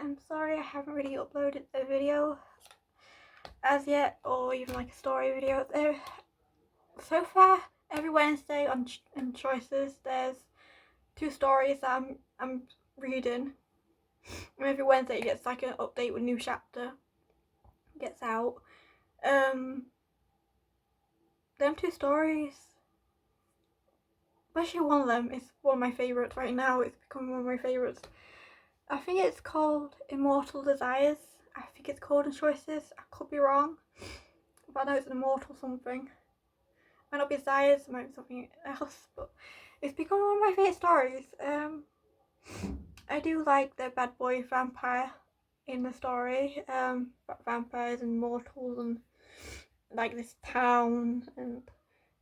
I'm sorry I haven't really uploaded a video as yet, or even like a story video. So far, every Wednesday on Choices, there's 2 stories that I'm reading. And every Wednesday it gets like an update with a new chapter gets out. Them 2 stories, especially one of them, is one of my favourites right now. It's become one of my favourites. I think it's called Immortal Desires. I think it's called in Choices. I could be wrong, but I know it's an immortal something. Might not be Desires, it might be something else, but it's become one of my favourite stories. I do like the bad boy vampire in the story. Vampires and mortals and like this town and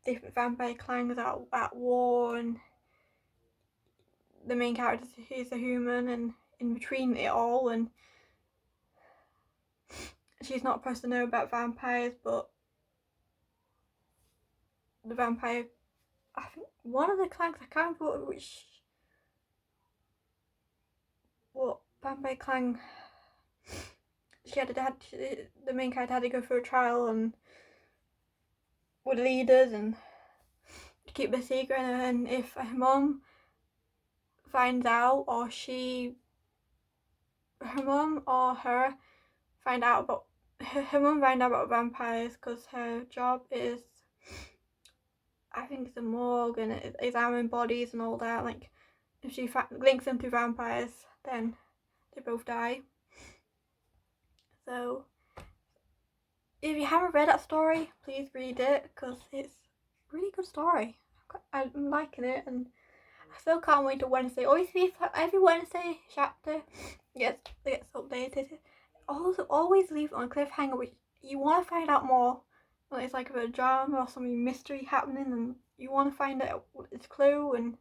different vampire clans at war, and the main character is a human, and in between it all, and she's not supposed to know about vampires, but the vampire, I think one of the clans, I can't remember what vampire clan she had. The main character had to go through a trial and with leaders and to keep the secret, and if her mum finds out, or her mum or her find out about her mum find out about vampires, because her job is, I think it's a morgue and examine bodies and all that. Like if she links them to vampires, then they both die. So if you haven't read that story, please read it, because it's a really good story. I'm liking it, and I still can't wait till Wednesday. Every Wednesday chapter gets updated. Always leave it on a cliffhanger, which you want to find out more. Well, it's like a bit of drama or some mystery happening, and you want to find out its clue. And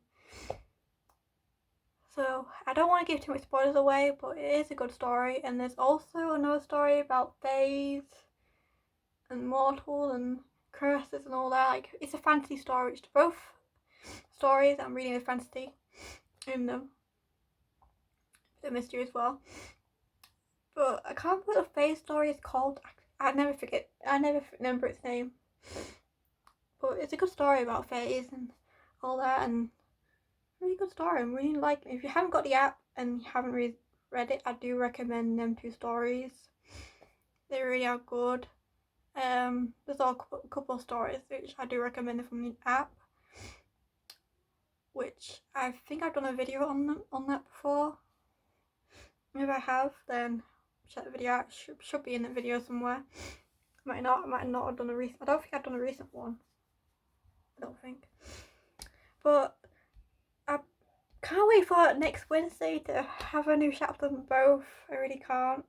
so I don't want to give too much spoilers away, but it is a good story. And there's also another story about fays and mortal and curses and all that. Like, it's a fantasy story. It's both stories I'm reading a fantasy in them. The mystery as well. But I can't remember what the fae story is called. I never remember its name. But it's a good story about fays and all that, and really good story. I'm really liking it. If you haven't got the app and you haven't read it, I do recommend them 2 stories. They really are good. There's a couple of stories which I do recommend from the app, which I think I've done a video on that before. If I have, then check the video out. It should be in the video somewhere. I might not have done a recent. I don't think I've done a recent one. I don't think. But I can't wait for next Wednesday to have a new chapter on both. I really can't.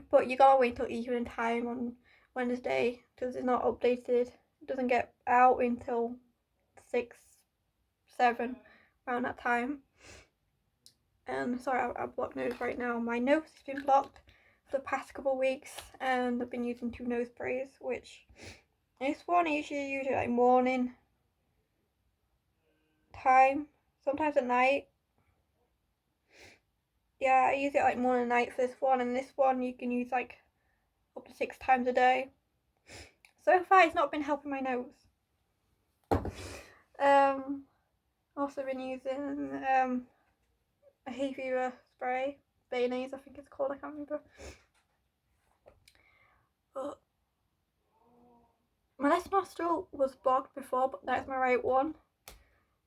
But you gotta wait till evening time on Wednesday, because it's not updated. It doesn't get out until 6, 7, around that time. Sorry, I blocked nose right now. My nose has been blocked for the past couple of weeks, and I've been using 2 nose sprays, which this one I usually use it like morning time, sometimes at night. Yeah, I use it like morning and night for this one, and this one you can use like up to 6 times a day. So far it's not been helping my nose. Also been using a hay fever spray, Bayonnaise I think it's called, I can't remember. But my left nostril was blocked before, but that's my right one.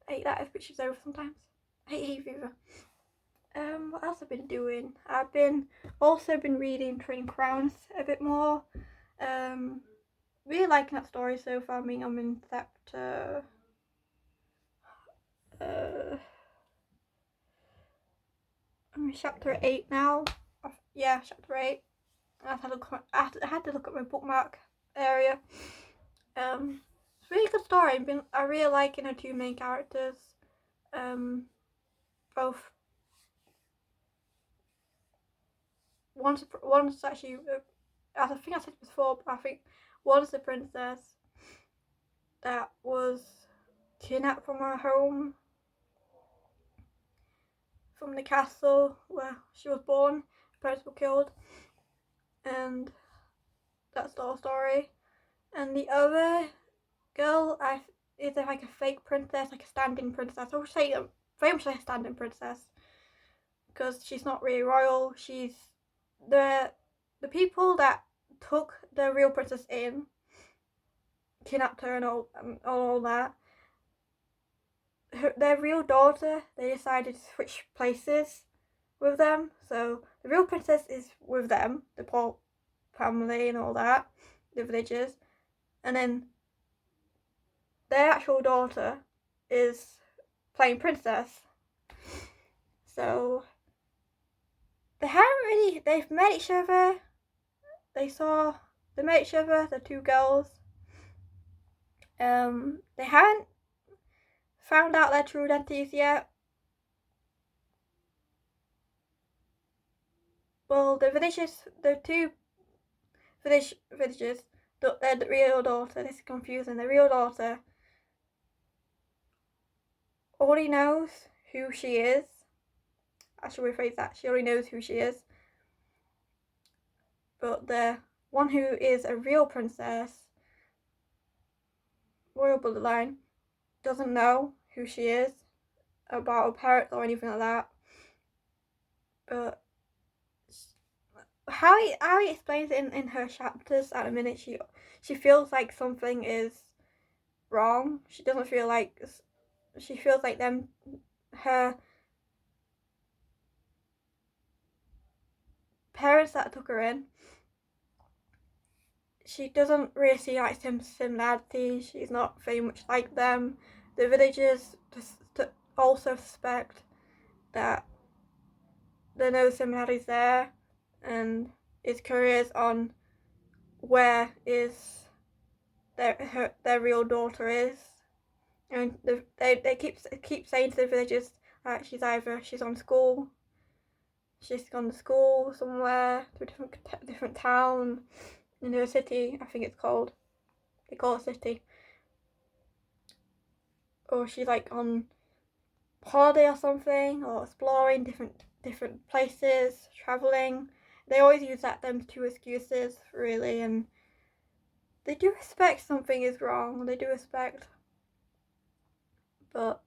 I hate that if bitches over sometimes. I hate hay fever. What else I've been doing? I've also been reading Training Crowns a bit more. Really liking that story so far. I mean, I'm in chapter I'm in chapter 8 now. Yeah, chapter 8. I had to look at my bookmark area. It's a really good story. I really like the 2 main characters. Both. One's actually, I think I said before, but I think one's the princess that was kidnapped from her home from the castle where she was born. Her parents were killed, and that's the whole story. And the other girl is like a fake princess, like a stand-in princess. I would say very much like a stand-in princess because she's not really royal. She's the people that took the real princess in, kidnapped her and all that. Their real daughter, they decided to switch places with them. So the real princess is with them, the poor family and all that, the villagers, and then their actual daughter is playing princess. So they've met each other. They met each other, the two girls. They haven't found out their true identities yet. Well, the two villagers, the real daughter, this is confusing, the real daughter already knows who she is. I should rephrase that. She already knows who she is. But the one who is a real princess, royal bloodline, doesn't know who she is, about her parents or anything like that. But how he explains it in her chapters at a minute, she feels like something is wrong. She doesn't feel like, she feels like her parents that took her in, she doesn't really see like similarities. She's not very much like them. The villagers also suspect that there are no similarities there, and is curious on where is their real daughter is, and they keep saying to the villagers that she's on school, she's gone to school somewhere to a different town in her city. I think it's called. They call it city. Or she's like on holiday or something, or exploring different places, traveling. They always use them two excuses, really, and they do respect something is wrong. They do respect, but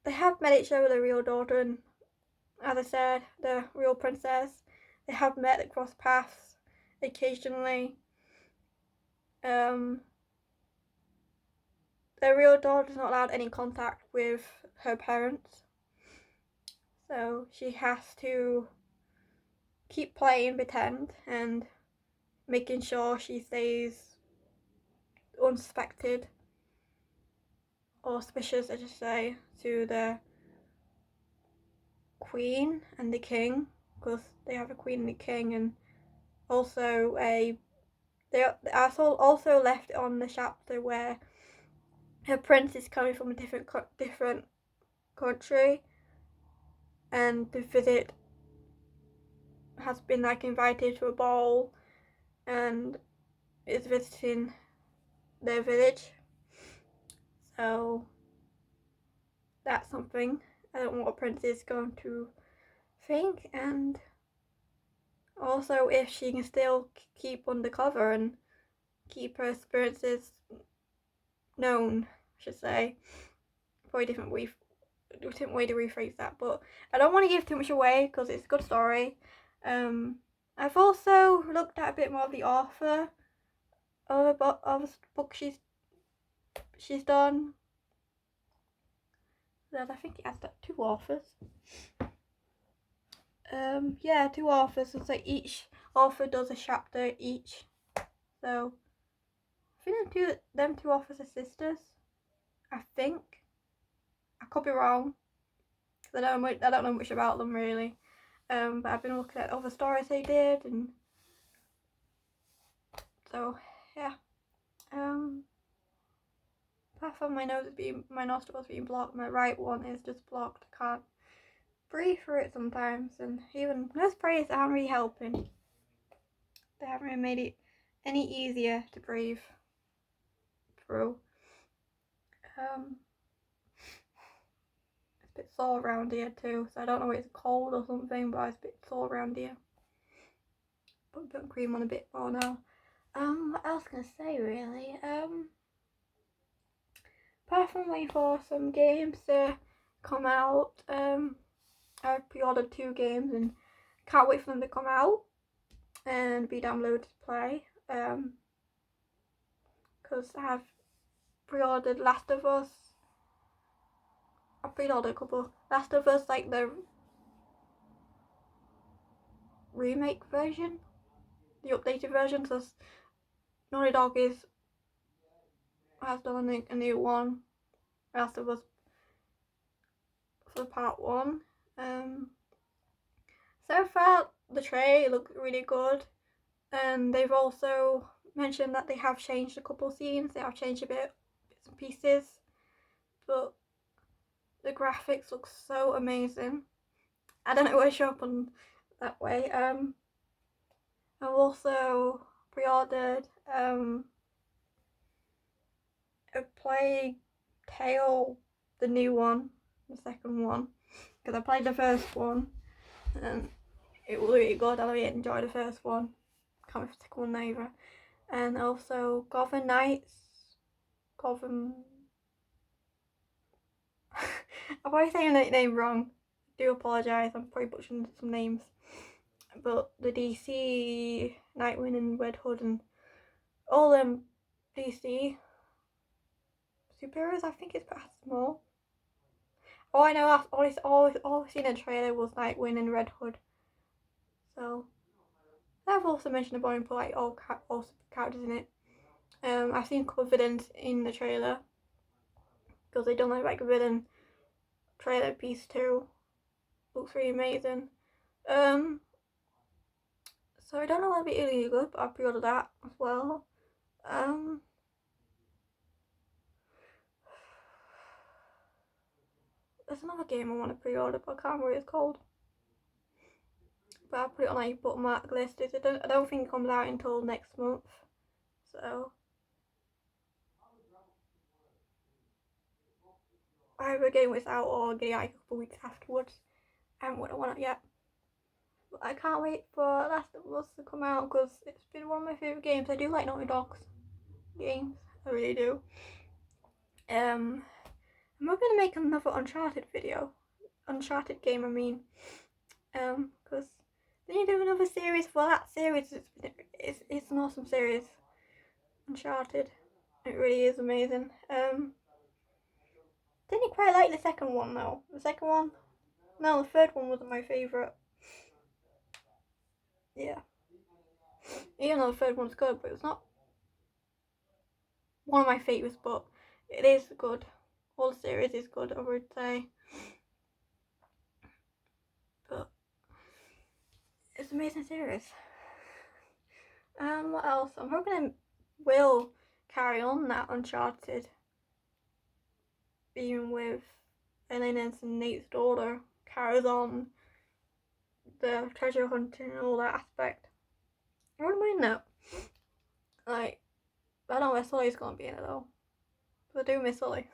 they have met each other, the real daughter, and as I said, the real princess. They have met across paths occasionally. Their real daughter's not allowed any contact with her parents, so she has to keep playing pretend and making sure she stays unsuspected or suspicious, I should say, to the queen and the king, because they have a queen and a king, and also they also left on the chapter where her prince is coming from a different country, and the visit has been like invited to a ball and is visiting their village. So that's something. I don't know what Prince is going to think, and also if she can still keep undercover and keep her experiences known, I should say. Probably different way to rephrase that, but I don't want to give too much away because it's a good story. I've also looked at a bit more of the author of a book she's done. I think it has two authors. Yeah, two authors. So each author does a chapter each. So I think them two authors are sisters. I think. I could be wrong, because I don't know much about them really. But I've been looking at other stories they did, and so yeah. Apart from my nostrils being blocked, my right one is just blocked. I can't breathe through it sometimes, and even those sprays aren't really helping. They haven't really made it any easier to breathe through. It's a bit sore around here too, so I don't know if it's cold or something, but it's a bit sore around here. Put a bit of cream on a bit more now. What else can I say really? Apart from waiting for some games to come out, I've pre-ordered 2 games and can't wait for them to come out and be downloaded to play. Because I have pre-ordered Last of Us. I pre-ordered a couple. Last of Us, like the remake version, the updated version. So Naughty Dog has done a new one. Last of Us for part 1. So far the trailer looked really good, and they've also mentioned that they have changed a couple scenes. They have changed a bits and pieces, but the graphics look so amazing. I don't know why it showed up on that way. I've also pre-ordered A Plague Tale, the new one, the second one, because I played the first one and it was really good. I really enjoyed the first one. Can't remember the second one either. And also Gotham Knights. Gotham. I'm probably saying that name wrong. I do apologise. I'm probably butchering some names. But the DC, Nightwing and Red Hood and all them DC superheroes, I think it's past small. All I know, all I've seen in the trailer was Nightwing and Red Hood. So I've also mentioned about him, like all characters in it. I've seen a couple of villains in the trailer because they done like a villain trailer piece too. Looks really amazing. So I don't know whether it'll be really good, but I pre-ordered that as well. There's another game I want to pre-order, but I can't remember what it's called. But I'll put it on a bookmark list. I don't think it comes out until next month. So either a game it's out or get it out a couple of weeks afterwards. I haven't got one yet. But I can't wait for Last of Us to come out because it's been one of my favourite games. I do like Naughty Dog's games. I really do. I'm not going to make another Uncharted video. Uncharted game, I mean. Because they need to do another series for that series. It's an awesome series. Uncharted. It really is amazing. Didn't quite like the second one though. The second one? No, the third one wasn't my favourite. Yeah. Even though the third one's good, but it's not one of my favourites, but it is good. All the series is good, I would say. But it's an amazing series. What else? I'm hoping it will carry on that Uncharted, even with Elena's and Nate's daughter, carries on the treasure hunting and all that aspect. I wouldn't mind that. Like, I don't know where Sully's gonna be in it though. But I do miss Sully.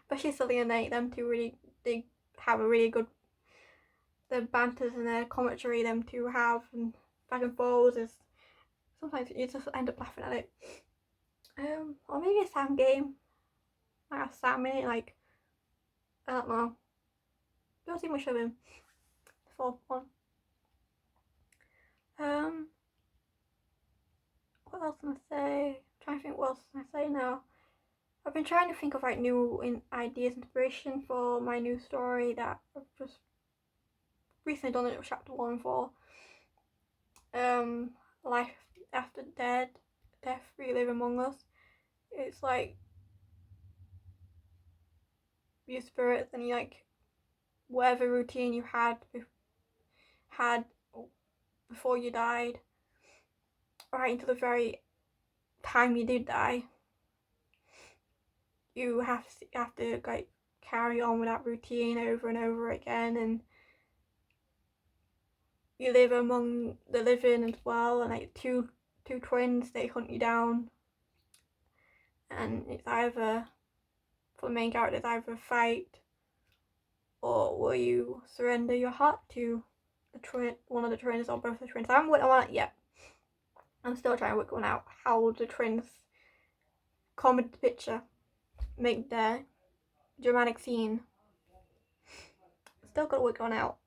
Especially Sully and Nate, them two they have a really good, the banters and their commentary them two have, and back and forth is, sometimes you just end up laughing at it. Or maybe a Sam game. I have Sam in it, like, I don't know. Don't see much of him. The fourth one. What else can I say? I'm trying to think what else can I say now. I've been trying to think of like new ideas, inspiration for my new story that I've just recently done a chapter 1 for. Life after death, relive among us. It's like your spirits and you like whatever routine you had before you died, right until the very time you did die. You have to like carry on with that routine over and over again, and you live among the living as well, and like two twins, they hunt you down, and it's either, for the main character, it's either fight or will you surrender your heart to one of the twins or both the twins? I haven't worked on it yet. I'm still trying to work one out. How will the twins come into the picture, make their dramatic scene? Still got to work one out.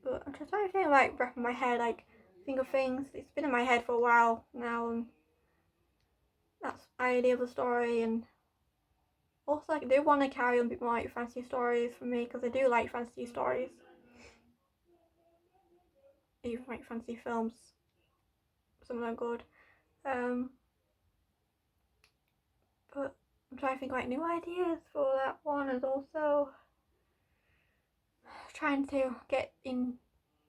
But I'm just trying to think, like, wrap in my head, like, think of things. It's been in my head for a while now, and that's the idea of the story. And also, like, I do want to carry on a bit more like fantasy stories for me, because I do like fantasy stories. Even like fantasy films, some of them are good. But I'm trying to think like new ideas for that one, and also trying to get in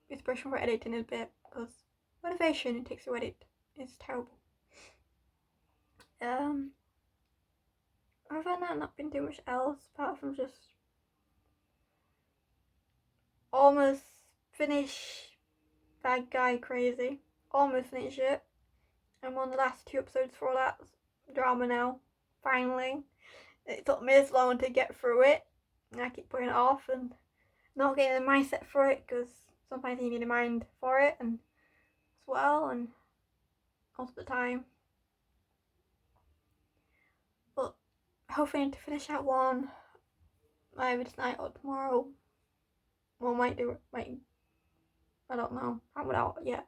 inspiration for editing a bit, because motivation it takes to edit is terrible. Other than that, not been too much else apart from just almost finish Bad Guy Crazy. Almost finished it. I'm on the last 2 episodes for that drama now. Finally. It took me this long to get through it. And I keep putting it off and not getting the mindset for it, because sometimes you need a mind for it and as well, and most of the time. But hoping to finish that one either tonight or tomorrow. Or might do it, I don't know. I haven't out yet.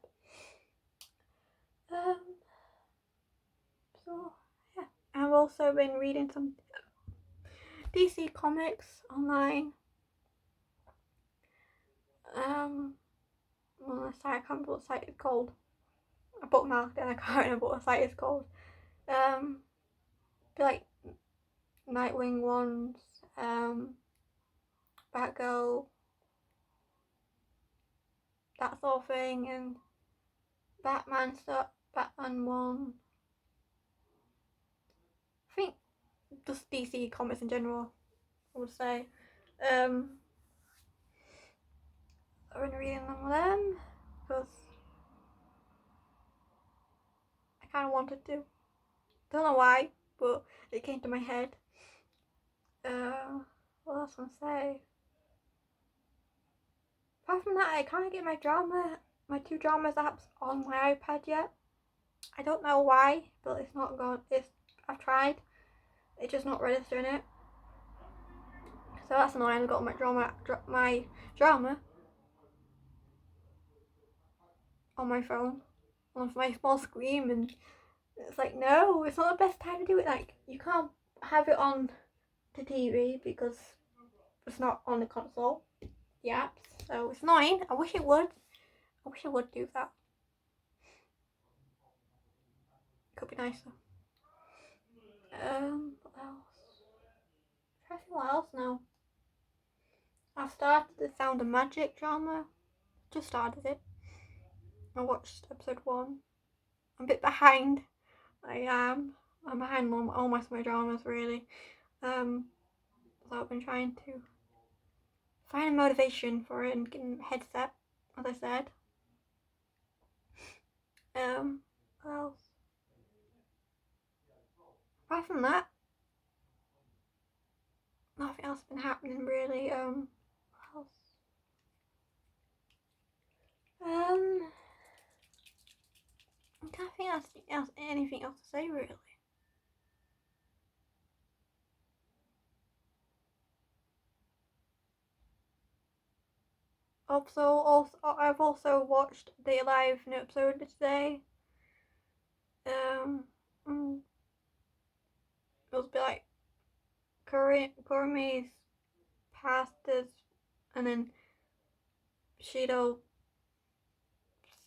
So yeah. I've also been reading some DC comics online. Well, I can't remember what site it's called. I bookmarked it and I can't remember what site it's called. Like Nightwing ones, Batgirl, that sort of thing, and Batman stuff, Batman one. I think just DC comics in general, I would say. I've been reading them because I kind of wanted to. Don't know why, but it came to my head. What else can I say? Apart from that, I can't get my 2 dramas apps on my iPad yet. I don't know why, but it's not gone. I've tried. It's just not registering it. So that's annoying. I've got my drama on my phone, on my small screen, and it's like, no, it's not the best time to do it. Like, you can't have it on the TV because it's not on the console, the apps. So it's annoying. I wish it would. I wish it would do that. Could be nicer. What else? I'm trying to think what else now. I've started the Sound of Magic drama. Just started it. I watched episode 1. I'm a bit behind. I'm behind on almost my dramas, really. So I've been trying to find a motivation for it and get a headset, as I said. What else? Apart from that, nothing else has been happening, really. What else? I can't think anything else to say, really. Also, I've also watched the live new episode today. It was a bit like Kurumi's past is, and then Shido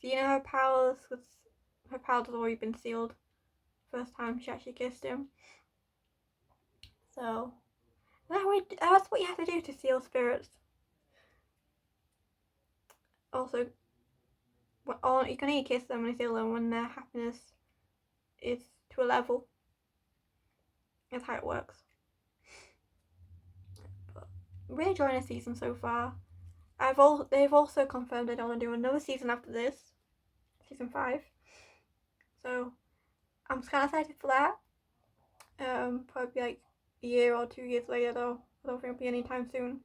seeing her powers, because her powers had already been sealed first time she actually kissed him. So that's what you have to do to seal spirits. Also, you can only kiss them and seal them when their happiness is to a level. That's how it works. But I'm really enjoying the season so far. They've also confirmed they don't want to do another season after this, season 5. So I'm kind of excited for that. Probably like a year or 2 years later though. I don't think it'll be anytime soon.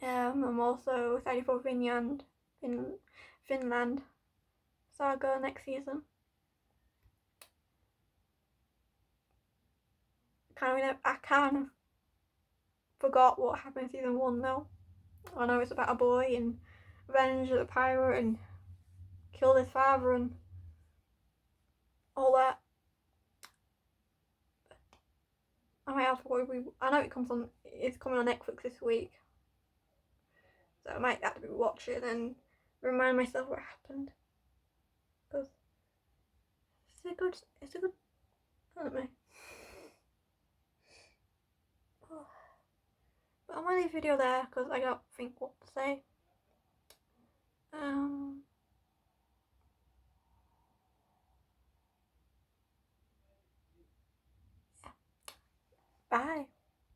I'm also excited for Finland Saga next season. I kind of forgot what happened in season 1 though. I know it's about a boy and revenge of the pirate and killed his father and all that. I might have to I know it's coming on Netflix this week, so I might have to watch it and remind myself what happened, because it's a good anime. But I'm gonna leave the video there because I don't think what to say. Bye.